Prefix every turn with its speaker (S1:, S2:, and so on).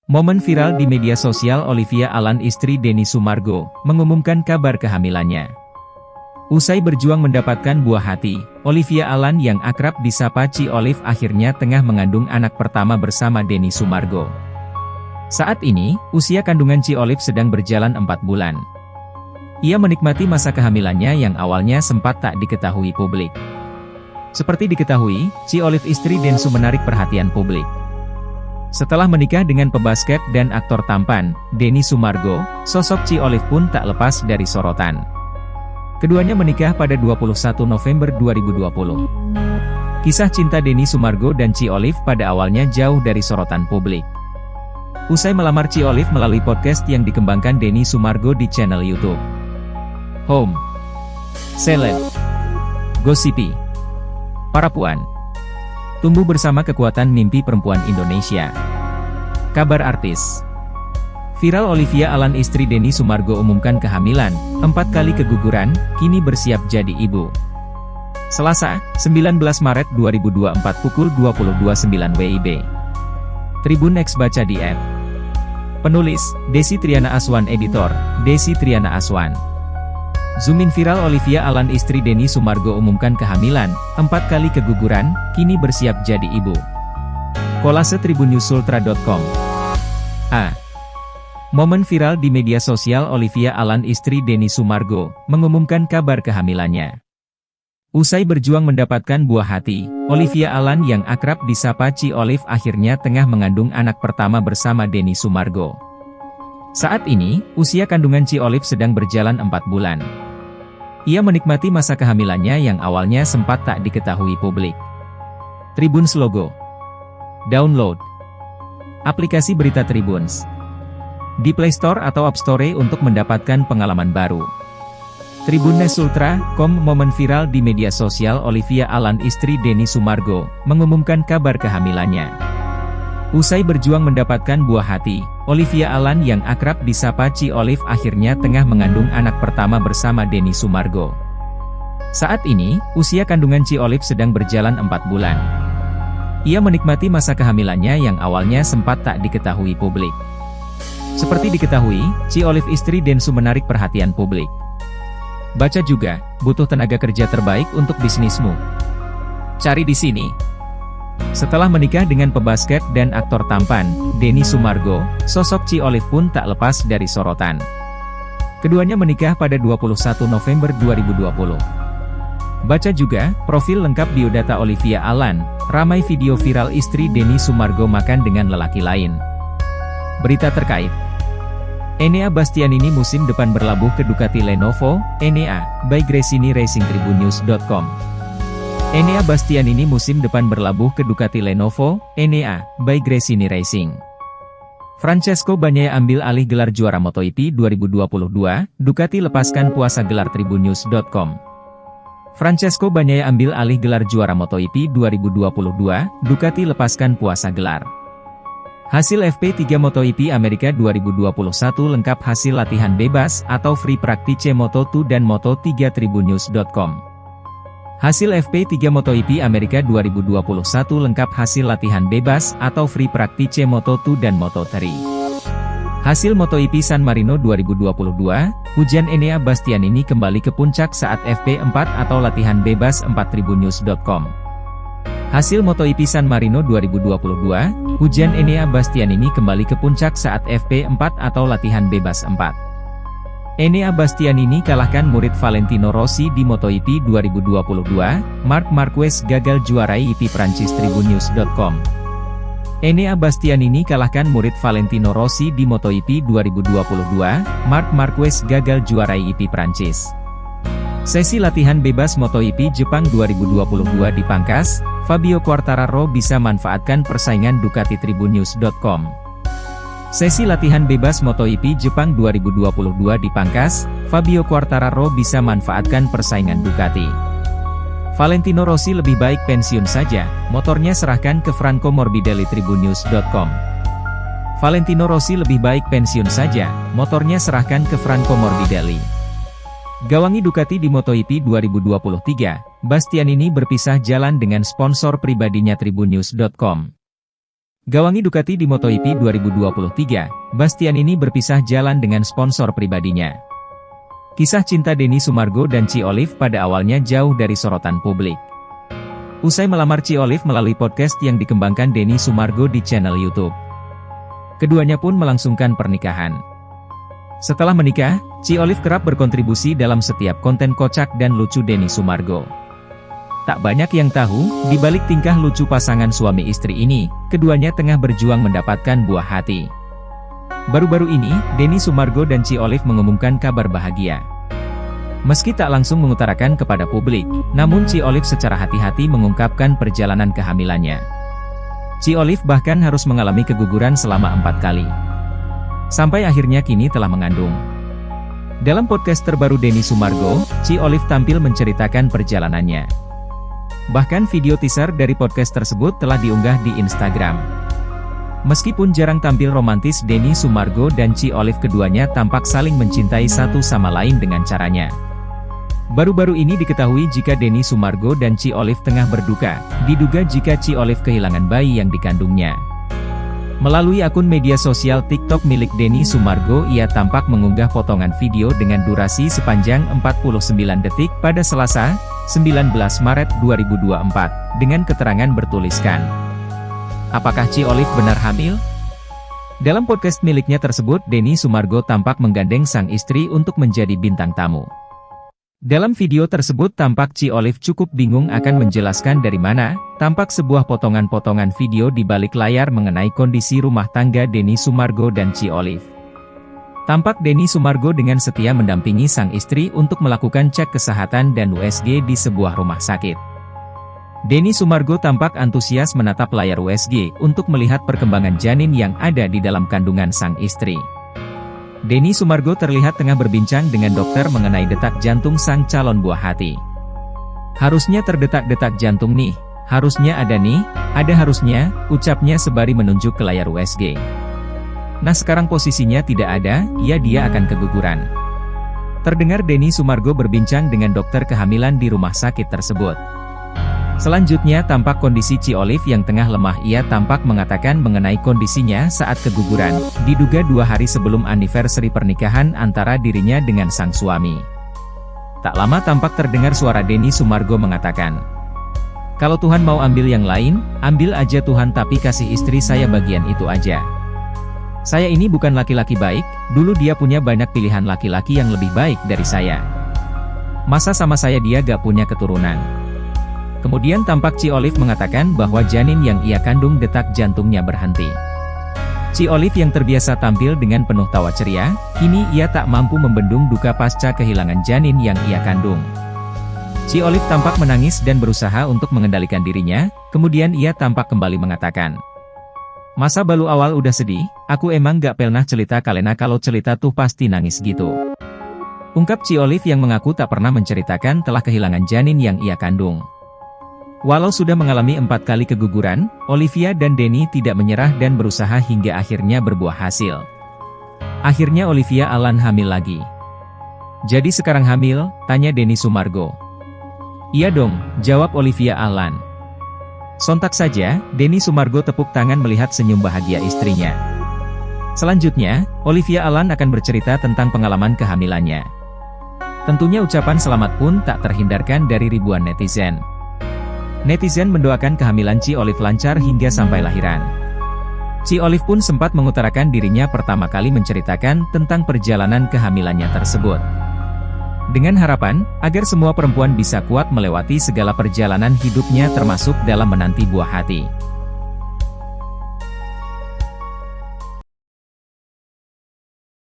S1: Momen viral di media sosial. Olivia Alan, istri Denny Sumargo, mengumumkan kabar kehamilannya. Usai berjuang mendapatkan buah hati, Olivia Alan yang akrab disapa Ci Olive akhirnya tengah mengandung anak pertama bersama Denny Sumargo. Saat ini, usia kandungan Ci Olive sedang berjalan 4 bulan. Ia menikmati masa kehamilannya yang awalnya sempat tak diketahui publik. Seperti diketahui, Ci Olive istri Densu menarik perhatian publik. Setelah menikah dengan pebasket dan aktor tampan, Denny Sumargo, sosok Ci Olive pun tak lepas dari sorotan. Keduanya menikah pada 21 November 2020. Kisah cinta Denny Sumargo dan Ci Olive pada awalnya jauh dari sorotan publik. Usai melamar Ci Olive melalui podcast yang dikembangkan Denny Sumargo di channel YouTube Home, Seleb, Gosipi, Para Puan. Tumbuh bersama kekuatan mimpi perempuan Indonesia. Kabar artis. Viral. Olivia Alan, istri Denny Sumargo, umumkan kehamilan, 4 kali keguguran, kini bersiap jadi ibu. Selasa, 19 Maret 2024 pukul 22.09 WIB. Tribun X baca di @ Penulis, Desi Triana Aswan. Editor, Desi Triana Aswan. Zoomin. Viral. Olivia Alan, istri Denny Sumargo, umumkan kehamilan, 4 kali keguguran, kini bersiap jadi ibu. Kolase tribunnews.ultra.com. Momen viral di media sosial. Olivia Alan, istri Denny Sumargo, mengumumkan kabar kehamilannya. Usai berjuang mendapatkan buah hati, Olivia Alan yang akrab disapa Ci Olive akhirnya tengah mengandung anak pertama bersama Denny Sumargo. Saat ini, usia kandungan Ci Olive sedang berjalan 4 bulan. Ia menikmati masa kehamilannya yang awalnya sempat tak diketahui publik. Tribuns logo. Download aplikasi berita Tribuns di Play Store atau App Store untuk mendapatkan pengalaman baru. Tribunnews.ultra.com. Momen viral di media sosial. Olivia Alan, istri Denny Sumargo, mengumumkan kabar kehamilannya. Usai berjuang mendapatkan buah hati, Olivia Alan yang akrab disapa Ci Olive akhirnya tengah mengandung anak pertama bersama Denny Sumargo. Saat ini, usia kandungan Ci Olive sedang berjalan 4 bulan. Ia menikmati masa kehamilannya yang awalnya sempat tak diketahui publik. Seperti diketahui, Ci Olive istri Densu menarik perhatian publik. Baca juga, butuh tenaga kerja terbaik untuk bisnismu? Cari di sini. Setelah menikah dengan pebasket dan aktor tampan, Denny Sumargo, sosok Ci Olive pun tak lepas dari sorotan. Keduanya menikah pada 21 November 2020. Baca juga, profil lengkap biodata Olivia Alan, ramai video viral istri Denny Sumargo makan dengan lelaki lain. Berita terkait. Enea Bastianini musim depan berlabuh ke Ducati Lenovo. Enea, by Gresini Racing. Tribunnews.com. Enea Bastianini musim depan berlabuh ke Ducati Lenovo. Enea, by Gresini Racing. Francesco Bagnaia ambil alih gelar juara MotoGP 2022, Ducati lepaskan puasa gelar. Tribunnews.com. Francesco Bagnaia ambil alih gelar juara MotoGP 2022, Ducati lepaskan puasa gelar. Hasil FP3 MotoGP Amerika 2021 lengkap hasil latihan bebas atau free practice Moto2 dan Moto3. Tribunnews.com. Hasil FP3 MotoGP Amerika 2021 lengkap hasil latihan bebas atau free practice Moto2 dan Moto3. Hasil MotoGP San Marino 2022, hujan Enea Bastianini kembali ke puncak saat FP4 atau latihan bebas 4. Tribunnews.com. Hasil MotoGP San Marino 2022, hujan Enea Bastianini kembali ke puncak saat FP4 atau latihan bebas 4. Enea Bastianini kalahkan murid Valentino Rossi di MotoGP 2022, Marc Marquez gagal juarai IP Prancis. Tribunnews.com. Enea Bastianini kalahkan murid Valentino Rossi di MotoGP 2022, Marc Marquez gagal juarai IP Prancis. Sesi latihan bebas MotoGP Jepang 2022 dipangkas, Fabio Quartararo bisa manfaatkan persaingan Ducati. Tribunnews.com. Sesi latihan bebas MotoGP Jepang 2022 dipangkas, Fabio Quartararo bisa manfaatkan persaingan Ducati. Valentino Rossi lebih baik pensiun saja, motornya serahkan ke Franco Morbidelli. Tribunnews.com. Valentino Rossi lebih baik pensiun saja, motornya serahkan ke Franco Morbidelli. Gawangi Ducati di MotoGP 2023, Bastianini berpisah jalan dengan sponsor pribadinya. Tribunnews.com. Gawangi Ducati di MotoGP 2023, Bastianini berpisah jalan dengan sponsor pribadinya. Kisah cinta Denny Sumargo dan Ci Olive pada awalnya jauh dari sorotan publik. Usai melamar Ci Olive melalui podcast yang dikembangkan Denny Sumargo di channel YouTube, keduanya pun melangsungkan pernikahan. Setelah menikah, Ci Olive kerap berkontribusi dalam setiap konten kocak dan lucu Denny Sumargo. Tak banyak yang tahu, di balik tingkah lucu pasangan suami istri ini, keduanya tengah berjuang mendapatkan buah hati. Baru-baru ini, Denny Sumargo dan Ci Olive mengumumkan kabar bahagia. Meski tak langsung mengutarakan kepada publik, namun Ci Olive secara hati-hati mengungkapkan perjalanan kehamilannya. Ci Olive bahkan harus mengalami keguguran selama 4 kali. Sampai akhirnya kini telah mengandung. Dalam podcast terbaru Denny Sumargo, Ci Olive tampil menceritakan perjalanannya. Bahkan video teaser dari podcast tersebut telah diunggah di Instagram. Meskipun jarang tampil romantis, Denny Sumargo dan Ci Olive keduanya tampak saling mencintai satu sama lain dengan caranya. Baru-baru ini diketahui jika Denny Sumargo dan Ci Olive tengah berduka, diduga jika Ci Olive kehilangan bayi yang dikandungnya. Melalui akun media sosial TikTok milik Denny Sumargo, ia tampak mengunggah potongan video dengan durasi sepanjang 49 detik pada Selasa, 19 Maret 2024, dengan keterangan bertuliskan, "Apakah Ci Olive benar hamil?" Dalam podcast miliknya tersebut, Denny Sumargo tampak menggandeng sang istri untuk menjadi bintang tamu. Dalam video tersebut tampak Ci Olive cukup bingung akan menjelaskan dari mana, tampak sebuah potongan-potongan video di balik layar mengenai kondisi rumah tangga Denny Sumargo dan Ci Olive. Tampak Denny Sumargo dengan setia mendampingi sang istri untuk melakukan cek kesehatan dan USG di sebuah rumah sakit. Denny Sumargo tampak antusias menatap layar USG untuk melihat perkembangan janin yang ada di dalam kandungan sang istri. Denny Sumargo terlihat tengah berbincang dengan dokter mengenai detak jantung sang calon buah hati. "Harusnya terdetak-detak jantung nih, harusnya ada nih, ada harusnya," ucapnya sembari menunjuk ke layar USG. "Nah sekarang posisinya tidak ada, ya dia akan keguguran." Terdengar Denny Sumargo berbincang dengan dokter kehamilan di rumah sakit tersebut. Selanjutnya tampak kondisi Ci Olive yang tengah lemah. Ia tampak mengatakan mengenai kondisinya saat keguguran, diduga 2 hari sebelum anniversary pernikahan antara dirinya dengan sang suami. Tak lama tampak terdengar suara Denny Sumargo mengatakan, "Kalau Tuhan mau ambil yang lain, ambil aja Tuhan, tapi kasih istri saya bagian itu aja. Saya ini bukan laki-laki baik, dulu dia punya banyak pilihan laki-laki yang lebih baik dari saya. Masa sama saya dia gak punya keturunan?" Kemudian tampak Ci Olive mengatakan bahwa janin yang ia kandung detak jantungnya berhenti. Ci Olive yang terbiasa tampil dengan penuh tawa ceria, kini ia tak mampu membendung duka pasca kehilangan janin yang ia kandung. Ci Olive tampak menangis dan berusaha untuk mengendalikan dirinya, kemudian ia tampak kembali mengatakan, "Masa baru awal udah sedih, aku emang gak pernah cerita kalena kalau cerita tuh pasti nangis gitu." Ungkap Ci Olive yang mengaku tak pernah menceritakan telah kehilangan janin yang ia kandung. Walau sudah mengalami 4 kali keguguran, Olivia dan Denny tidak menyerah dan berusaha hingga akhirnya berbuah hasil. Akhirnya Olivia Allan hamil lagi. "Jadi sekarang hamil?" tanya Denny Sumargo. "Iya dong," jawab Olivia Allan. Sontak saja, Denny Sumargo tepuk tangan melihat senyum bahagia istrinya. Selanjutnya, Olivia Allan akan bercerita tentang pengalaman kehamilannya. Tentunya ucapan selamat pun tak terhindarkan dari ribuan netizen. Netizen mendoakan kehamilan Ci Olive lancar hingga sampai lahiran. Ci Olive pun sempat mengutarakan dirinya pertama kali menceritakan tentang perjalanan kehamilannya tersebut. Dengan harapan, agar semua perempuan bisa kuat melewati segala perjalanan hidupnya termasuk dalam menanti buah hati.